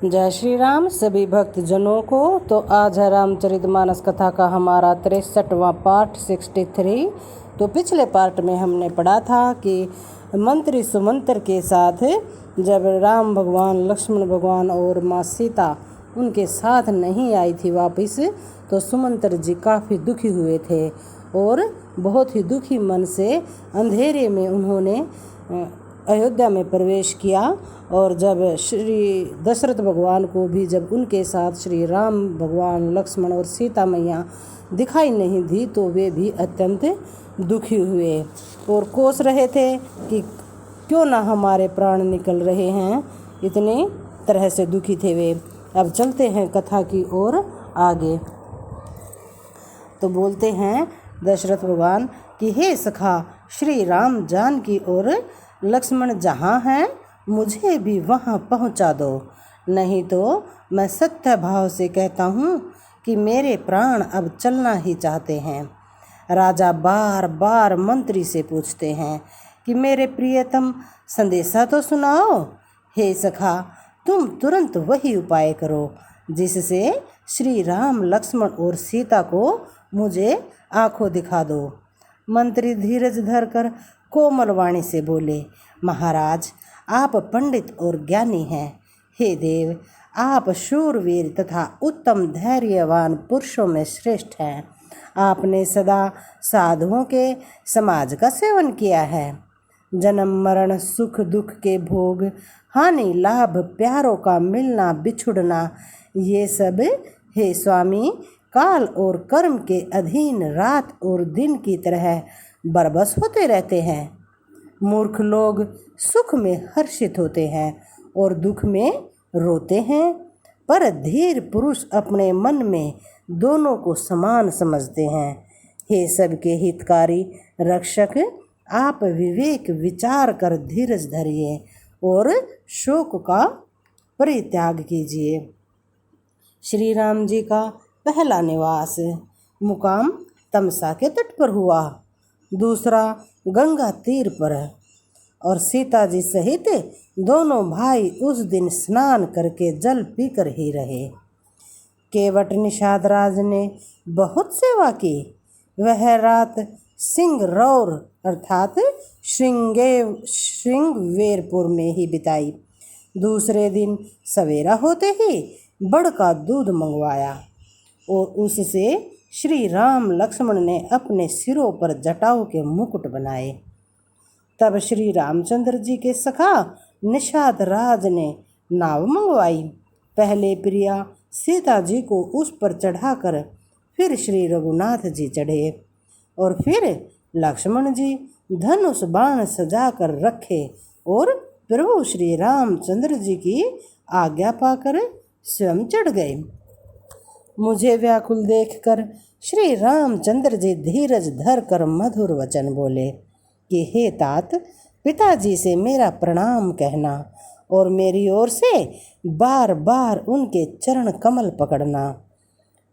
जय श्री राम सभी भक्त जनों को। तो आज है रामचरितमानस कथा का हमारा 63वां पार्ट 63। तो पिछले पार्ट में हमने पढ़ा था कि मंत्री सुमंत्र के साथ जब राम भगवान, लक्ष्मण भगवान और माँ सीता उनके साथ नहीं आई थी वापस, तो सुमंत्र जी काफ़ी दुखी हुए थे और बहुत ही दुखी मन से अंधेरे में उन्होंने अयोध्या में प्रवेश किया। और जब श्री दशरथ भगवान को भी जब उनके साथ श्री राम भगवान, लक्ष्मण और सीता मैया दिखाई नहीं दी, तो वे भी अत्यंत दुखी हुए और कोस रहे थे कि क्यों ना हमारे प्राण निकल रहे हैं, इतने तरह से दुखी थे वे। अब चलते हैं कथा की ओर आगे। तो बोलते हैं दशरथ भगवान कि हे सखा, श्री राम जानकी और लक्ष्मण जहाँ हैं मुझे भी वहाँ पहुँचा दो, नहीं तो मैं सत्य भाव से कहता हूँ कि मेरे प्राण अब चलना ही चाहते हैं। राजा बार बार मंत्री से पूछते हैं कि मेरे प्रियतम संदेशा तो सुनाओ। हे सखा, तुम तुरंत वही उपाय करो जिससे श्री राम, लक्ष्मण और सीता को मुझे आंखों दिखा दो। मंत्री धीरज धरकर कोमल वाणी से बोले, महाराज आप पंडित और ज्ञानी हैं। हे देव, आप शूरवीर तथा उत्तम धैर्यवान पुरुषों में श्रेष्ठ हैं। आपने सदा साधुओं के समाज का सेवन किया है। जन्म मरण, सुख दुख के भोग, हानि लाभ, प्यारों का मिलना बिछुड़ना, ये सब हे स्वामी काल और कर्म के अधीन रात और दिन की तरह बरबस होते रहते हैं। मूर्ख लोग सुख में हर्षित होते हैं और दुख में रोते हैं, पर धीर पुरुष अपने मन में दोनों को समान समझते हैं। हे सबके हितकारी रक्षक, आप विवेक विचार कर धीरज धरिए और शोक का परित्याग कीजिए। श्री राम जी का पहला निवास मुकाम तमसा के तट पर हुआ, दूसरा गंगा तीर पर, और सीता जी सहित दोनों भाई उस दिन स्नान करके जल पीकर ही रहे। केवट निषाद राज ने बहुत सेवा की। वह रात सिंगरौर अर्थात श्रृंगवेरपुर में ही बिताई। दूसरे दिन सवेरा होते ही बड़ का दूध मंगवाया और उससे श्री राम, लक्ष्मण ने अपने सिरों पर जटाओं के मुकुट बनाए। तब श्री रामचंद्र जी के सखा निषाद राज ने नाव मंगवाई। पहले प्रिया सीता जी को उस पर चढ़ाकर फिर श्री रघुनाथ जी चढ़े और फिर लक्ष्मण जी धनुष बाण सजा कर रखे और प्रभु श्री रामचंद्र जी की आज्ञा पाकर स्वयं चढ़ गए। मुझे व्याकुल देखकर श्री रामचंद्र जी धीरज धर कर मधुर वचन बोले कि हे तात, पिताजी से मेरा प्रणाम कहना और मेरी ओर से बार बार उनके चरण कमल पकड़ना।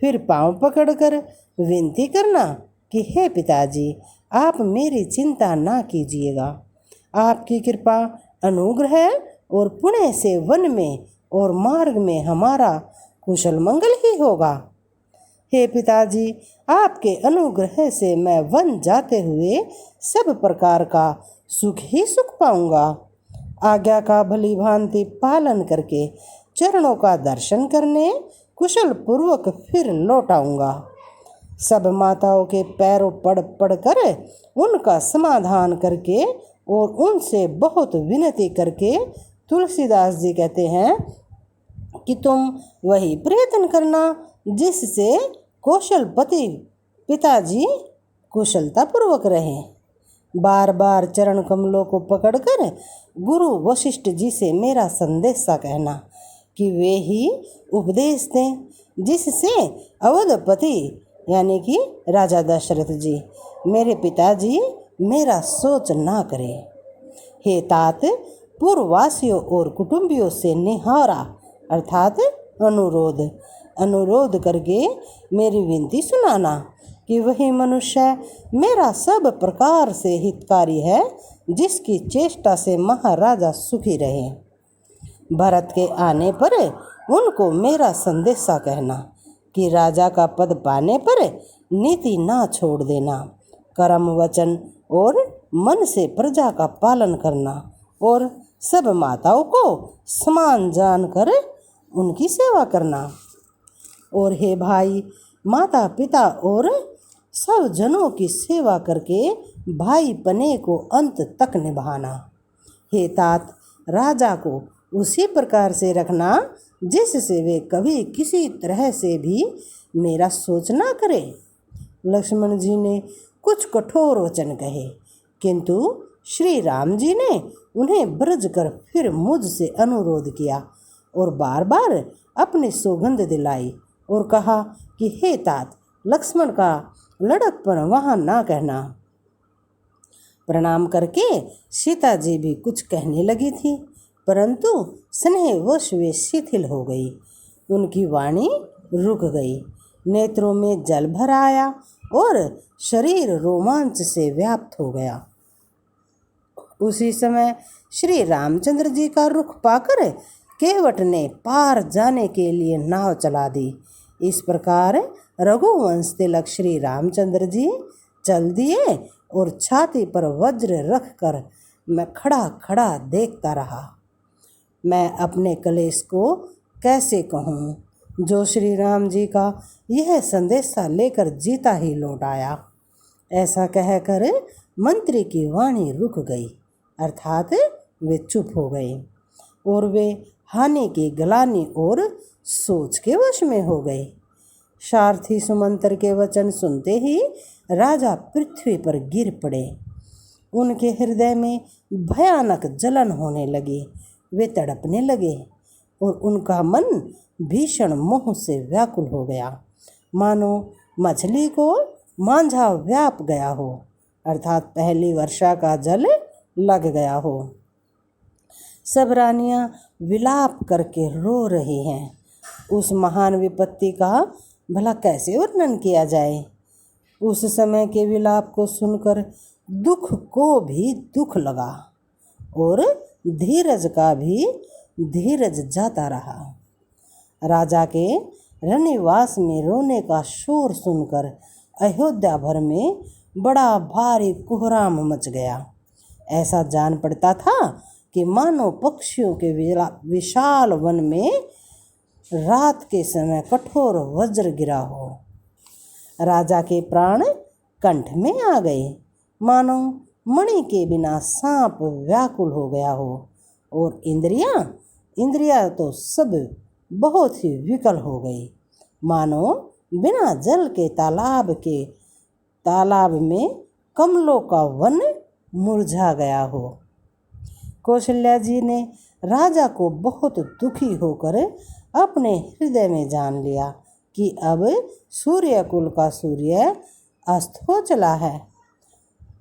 फिर पांव पकड़कर विनती करना कि हे पिताजी, आप मेरी चिंता ना कीजिएगा। आपकी कृपा, अनुग्रह और पुण्य से वन में और मार्ग में हमारा कुशल मंगल ही होगा। हे पिताजी, आपके अनुग्रह से मैं वन जाते हुए सब प्रकार का सुख ही सुख पाऊंगा। आज्ञा का भली भांति पालन करके चरणों का दर्शन करने कुशल पूर्वक फिर लौट आऊंगा। सब माताओं के पैरों पड़ पड़ कर उनका समाधान करके और उनसे बहुत विनती करके तुलसीदास जी कहते हैं कि तुम वही प्रयत्न करना जिससे कौशलपति पिताजी कुशलतापूर्वक रहें। बार बार चरण कमलों को पकड़कर गुरु वशिष्ठ जी से मेरा संदेशा कहना कि वे ही उपदेश दें जिससे अवधपति यानी कि राजा दशरथ जी, मेरे पिताजी मेरा सोच ना करें। हे तात, पूर्ववासियों और कुटुंबियों से निहारा अर्थात अनुरोध करके मेरी विनती सुनाना कि वही मनुष्य मेरा सब प्रकार से हितकारी है जिसकी चेष्टा से महाराजा सुखी रहे। भरत के आने पर उनको मेरा संदेशा कहना कि राजा का पद पाने पर नीति ना छोड़ देना, कर्म वचन और मन से प्रजा का पालन करना और सब माताओं को समान जानकर उनकी सेवा करना। और हे भाई, माता पिता और सब जनों की सेवा करके भाई पने को अंत तक निभाना। हे तात, राजा को उसी प्रकार से रखना जिससे वे कभी किसी तरह से भी मेरा सोच ना करे। लक्ष्मण जी ने कुछ कठोर वचन कहे, किंतु श्री राम जी ने उन्हें ब्रज कर फिर मुझसे अनुरोध किया और बार बार अपनी सौगंध दिलाई और कहा कि हे तात, लक्ष्मण का लड़कपन वहाँ ना कहना। प्रणाम करके सीता जी भी कुछ कहने लगी थी, परंतु स्नेहवश वे शिथिल हो गई। उनकी वाणी रुक गई, नेत्रों में जल भर आया और शरीर रोमांच से व्याप्त हो गया। उसी समय श्री रामचंद्र जी का रुख पाकर केवट ने पार जाने के लिए नाव चला दी। इस प्रकार रघुवंश तिलक श्री रामचंद्र जी चल दिए और छाती पर वज्र रखकर मैं खड़ा खड़ा देखता रहा। मैं अपने कलेश को कैसे कहूँ, जो श्री राम जी का यह संदेशा लेकर जीता ही लौट आया। ऐसा कहकर मंत्री की वाणी रुक गई, अर्थात वे चुप हो गए और वे हानि की गलानी और सोच के वश में हो गए। सारथी सुमंत्र के वचन सुनते ही राजा पृथ्वी पर गिर पड़े। उनके हृदय में भयानक जलन होने लगी, वे तड़पने लगे और उनका मन भीषण मोह से व्याकुल हो गया, मानो मछली को मांझा व्याप गया हो, अर्थात पहली वर्षा का जल लग गया हो। सब रानियां विलाप करके रो रही हैं। उस महान विपत्ति का भला कैसे वर्णन किया जाए। उस समय के विलाप को सुनकर दुख को भी दुख लगा और धीरज का भी धीरज जाता रहा। राजा के रनिवास में रोने का शोर सुनकर अयोध्या भर में बड़ा भारी कोहराम मच गया। ऐसा जान पड़ता था कि मानो पक्षियों के विशाल वन में रात के समय कठोर वज्र गिरा हो। राजा के प्राण कंठ में आ गए, मानो मणि के बिना सांप व्याकुल हो गया हो और इंद्रियां तो सब बहुत ही विकल हो गई, मानो बिना जल के तालाब में कमलों का वन मुरझा गया हो। कौशल्या जी ने राजा को बहुत दुखी होकर अपने हृदय में जान लिया कि अब सूर्यकुल का सूर्य अस्त हो चला है।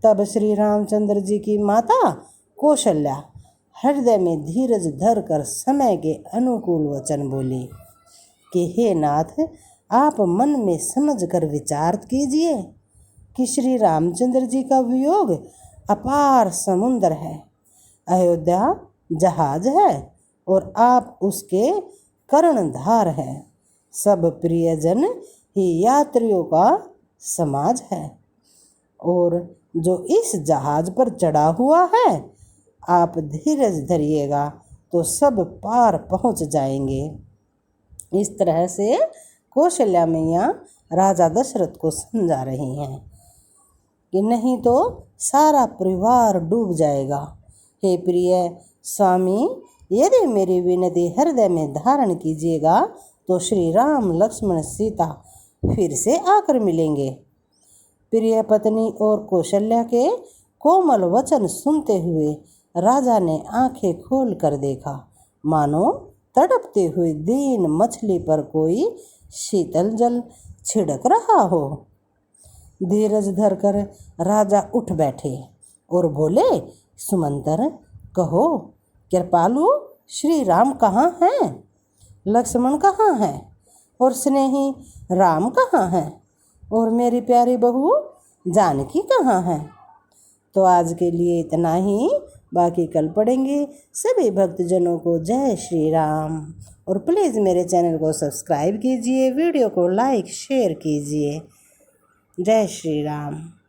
तब श्री रामचंद्र जी की माता कौशल्या हृदय में धीरज धर कर समय के अनुकूल वचन बोली कि हे नाथ, आप मन में समझ कर विचार कीजिए कि श्री रामचंद्र जी का वियोग अपार समुद्र है, अयोध्या जहाज है और आप उसके कर्णधार हैं। सब प्रियजन ही यात्रियों का समाज है और जो इस जहाज पर चढ़ा हुआ है, आप धीरज धरिएगा तो सब पार पहुंच जाएंगे। इस तरह से कौशल्या मैया राजा दशरथ को समझा रही हैं कि नहीं तो सारा परिवार डूब जाएगा। हे प्रिय स्वामी, यदि मेरी विनती हृदय में धारण कीजिएगा तो श्री राम लक्ष्मण सीता फिर से आकर मिलेंगे। प्रिय पत्नी और कौशल्या के कोमल वचन सुनते हुए राजा ने आंखें खोल कर देखा, मानो तड़पते हुए दीन मछली पर कोई शीतल जल छिड़क रहा हो। धीरज धरकर राजा उठ बैठे और बोले, सुमंतर, कहो कृपालु, श्री राम कहाँ हैं? लक्ष्मण कहाँ हैं? और स्नेही राम कहाँ हैं? और मेरी प्यारी बहू जानकी कहाँ हैं? तो आज के लिए इतना ही। बाकी कल पढ़ेंगे। सभी भक्तजनों को जय श्री राम। और प्लीज़ मेरे चैनल को सब्सक्राइब कीजिए, वीडियो को लाइक शेयर कीजिए। जय श्री राम।